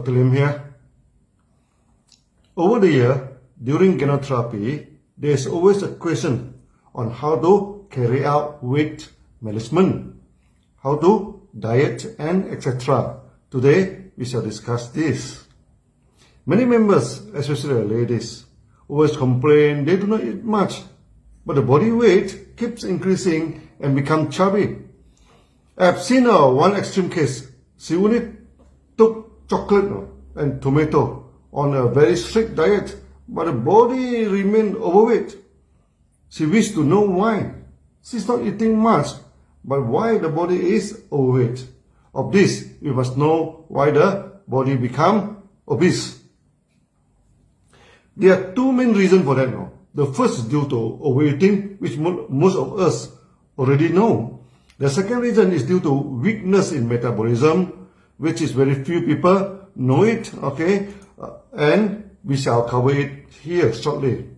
Dr. Lim here. Over the year, during gynotherapy, there is always a question on how to carry out weight management, how to diet, and etc. Today, we shall discuss this. Many members, especially ladies, always complain they do not eat much, but the body weight keeps increasing and become chubby. I have seen one extreme case. She only took chocolate and tomato on a very strict diet, but the body remained overweight. She wished to know why. She's not eating much, but why the body is overweight. Of this, we must know why the body become obese. There are two main reasons for that now. The first is due to overeating, which most of us already know. The second reason is due to weakness in metabolism, which is very few people know it, okay? And we shall cover it here shortly.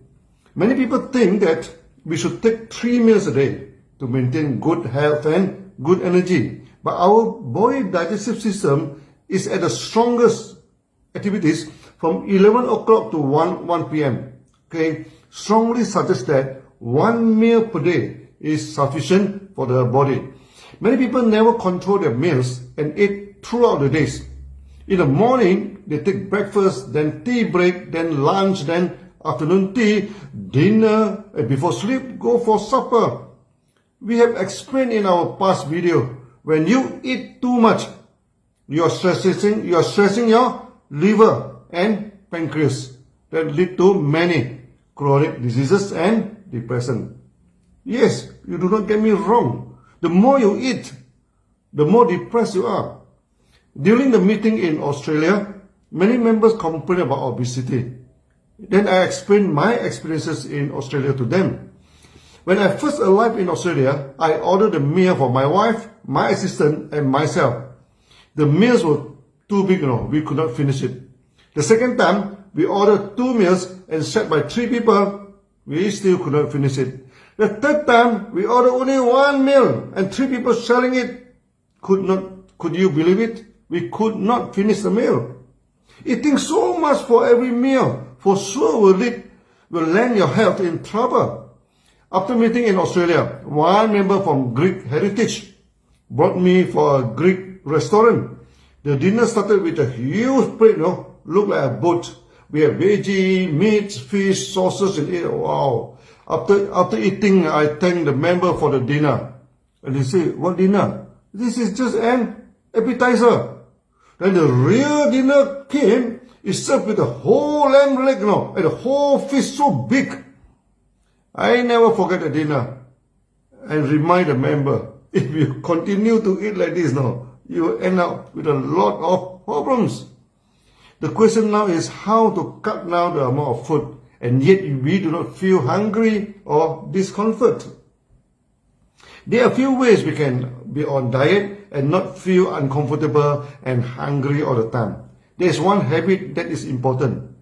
Many people think that we should take 3 meals a day to maintain good health and good energy. But our body digestive system is at the strongest activities from 11 o'clock to 1 p.m. Okay, strongly suggest that 1 meal per day is sufficient for the body. Many people never control their meals and eat throughout the days. In the morning, they take breakfast, then tea break, then lunch, then afternoon tea, dinner, and before sleep, go for supper. We have explained in our past video, when you eat too much, you are stressing your liver and pancreas. That lead to many chronic diseases and depression. Yes, you do not get me wrong. The more you eat, the more depressed you are. During the meeting in Australia, many members complain about obesity. Then I explained my experiences in Australia to them. When I first arrived in Australia, I ordered a meal for my wife, my assistant, and myself. The meals were too big, we could not finish it. The second time, we ordered 2 meals and shared by 3 people. We still could not finish it. The third time, we ordered only 1 meal and 3 people sharing it. Could you believe it? We could not finish the meal. Eating so much for every meal for sure will land your health in trouble. After meeting in Australia, one member from Greek heritage brought me for a Greek restaurant. The dinner started with a huge plate, looked like a boat. We have veggie, meats, fish, sauces, and it. Wow. After eating, I thanked the member for the dinner. And they say, what dinner? This is just an appetizer. Then the real dinner came. It's served with a whole lamb leg, and a whole fish so big. I never forget the dinner. And remind the member, if you continue to eat like this you will end up with a lot of problems. The question now is how to cut down the amount of food, and yet we do not feel hungry or discomfort. There are a few ways we can be on diet and not feel uncomfortable and hungry all the time. There is one habit that is important,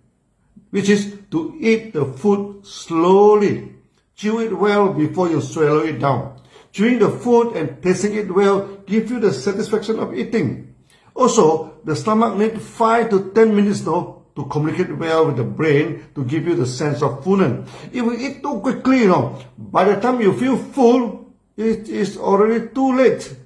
which is to eat the food slowly. Chew it well before you swallow it down. Chewing the food and tasting it well gives you the satisfaction of eating. Also, the stomach needs 5 to 10 minutes to communicate well with the brain to give you the sense of fullness. If you eat too quickly, by the time you feel full, it is already too late.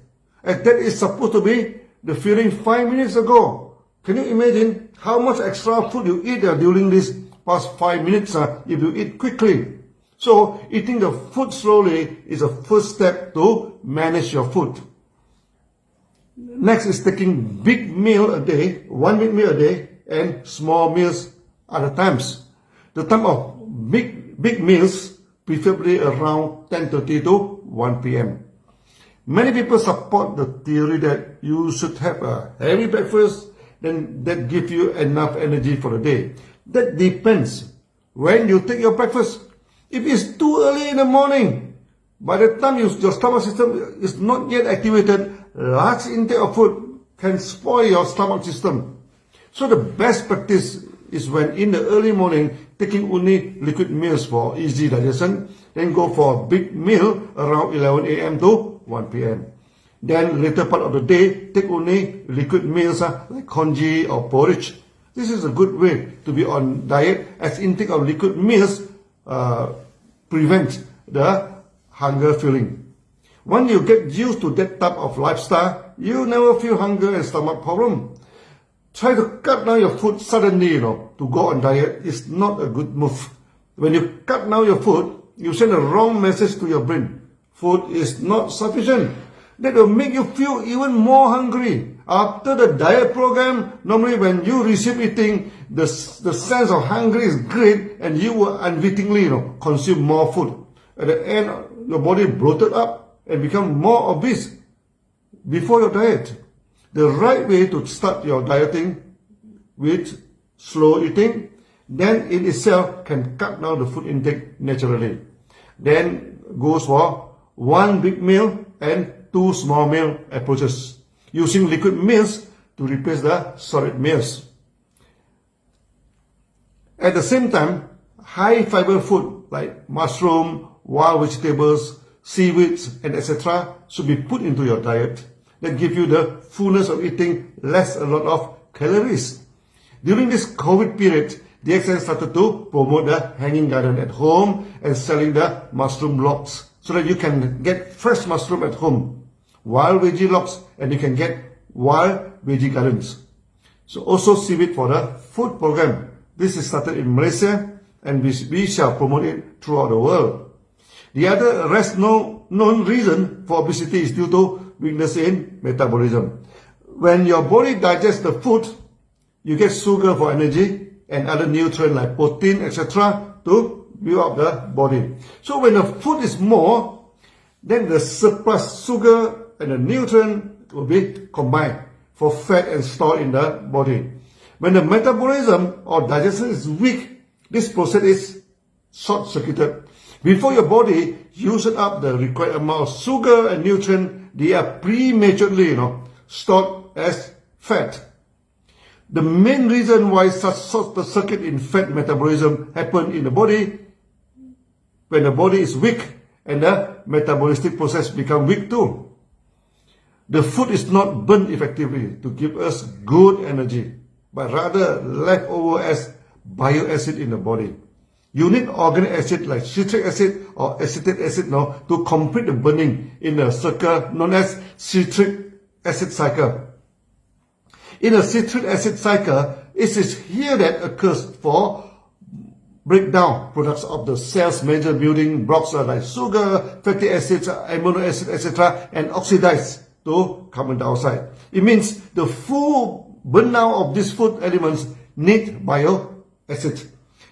And that is supposed to be the feeling 5 minutes ago. Can you imagine how much extra food you eat during these past 5 minutes if you eat quickly? So, eating the food slowly is a first step to manage your food. Next is taking big meal a day, 1 big meal a day, and small meals other times. The time of big meals, preferably around 10:30 to 1 p.m. Many people support the theory that you should have a heavy breakfast, then that gives you enough energy for the day. That depends when you take your breakfast. If it's too early in the morning, by the time your stomach system is not yet activated, large intake of food can spoil your stomach system. So the best practice is when in the early morning, taking only liquid meals for easy digestion, then go for a big meal around 11 a.m. to 1 p.m. Then later part of the day, take only liquid meals like congee or porridge. This is a good way to be on diet, as intake of liquid meals prevents the hunger feeling. When you get used to that type of lifestyle, you never feel hunger and stomach problem. Try to cut down your food suddenly, to go on diet is not a good move. When you cut down your food, you send a wrong message to your brain. Food is not sufficient. That will make you feel even more hungry. After the diet program, normally when you receive eating, the sense of hunger is great and you will unwittingly consume more food. At the end, your body bloated up and become more obese before your diet. The right way to start your dieting with slow eating, then in itself can cut down the food intake naturally. Then goes for one big meal and two small meal approaches, using liquid meals to replace the solid meals. At the same time, high fiber food like mushroom, wild vegetables, seaweeds, and etc. should be put into your diet. That give you the fullness of eating less a lot of calories. During this COVID period, DXN started to promote the hanging garden at home and selling the mushroom logs so that you can get fresh mushroom at home, wild veggie logs, and you can get wild veggie gardens. So also seaweed for the food program. This is started in Malaysia and we shall promote it throughout the world. The other known reason for obesity is due to weakness in metabolism. When your body digests the food, you get sugar for energy and other nutrients like protein, etc. to build up the body. So when the food is more, then the surplus sugar and the nutrient will be combined for fat and stored in the body. When the metabolism or digestion is weak, this process is short-circuited. Before your body uses up the required amount of sugar and nutrient, they are prematurely stored as fat. The main reason why such short-circuit in fat metabolism happens in the body, when the body is weak and the metabolistic process becomes weak too. The food is not burned effectively to give us good energy, but rather left over as bile acid in the body. You need organic acid like citric acid or acetic acid to complete the burning in a circle known as citric acid cycle. In a citric acid cycle, it is here that occurs for breakdown products of the cell's major building blocks like sugar, fatty acids, amino acid, etc. and oxidize to carbon dioxide. It means the full burnout of these food elements need bile acid.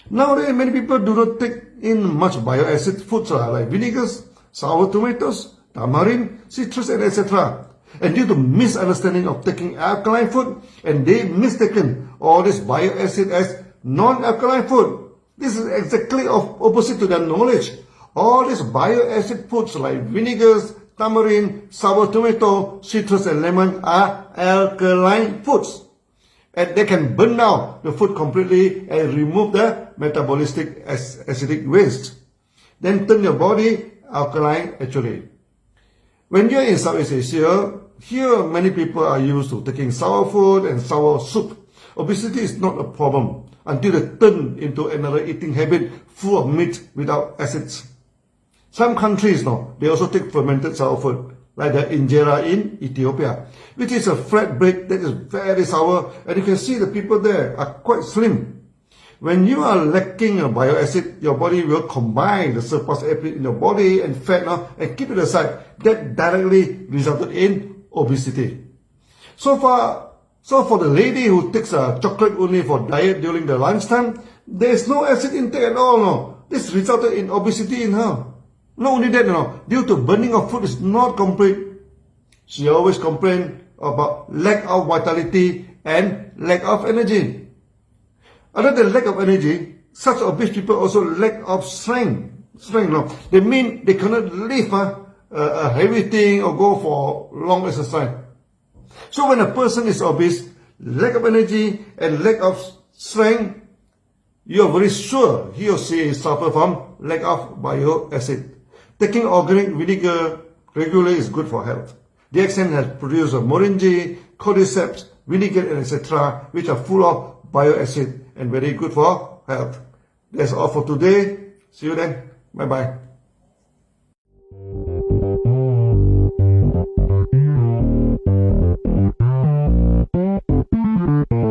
Nowadays, many people do not take in much bile acid foods like vinegars, sour tomatoes, tamarind, citrus, and etc. And due to misunderstanding of taking alkaline food, and they mistaken all this bile acid as non-alkaline food. This is exactly opposite to their knowledge. All these bile acid foods like vinegars, tamarind, sour tomato, citrus, and lemon are alkaline foods. And they can burn down the food completely and remove the metabolistic acidic waste. Then turn your body alkaline actually. When you're in Southeast Asia, here many people are used to taking sour food and sour soup. Obesity is not a problem until they turn into another eating habit full of meat without acids. Some countries they also take fermented sour food, like the injera in Ethiopia, which is a flat bread that is very sour, and you can see the people there are quite slim. When you are lacking a bile acid, your body will combine the surplus acid in your body and fat and keep it aside. That directly resulted in obesity. So for the lady who takes chocolate only for diet during the lunchtime, there is no acid intake at all. This resulted in obesity in her. Not only that, due to burning of food is not complete, she always complained about lack of vitality and lack of energy. Other than lack of energy, such obese people also lack of strength. They mean they cannot lift a heavy thing or go for long exercise. So when a person is obese, lack of energy and lack of strength, you are very sure he or she suffer from lack of bile acid. Taking organic vinegar regularly is good for health. DXN has produced moringa, cordyceps, vinegar, and etc., which are full of bioacid and very good for health. That's all for today. See you then. Bye bye.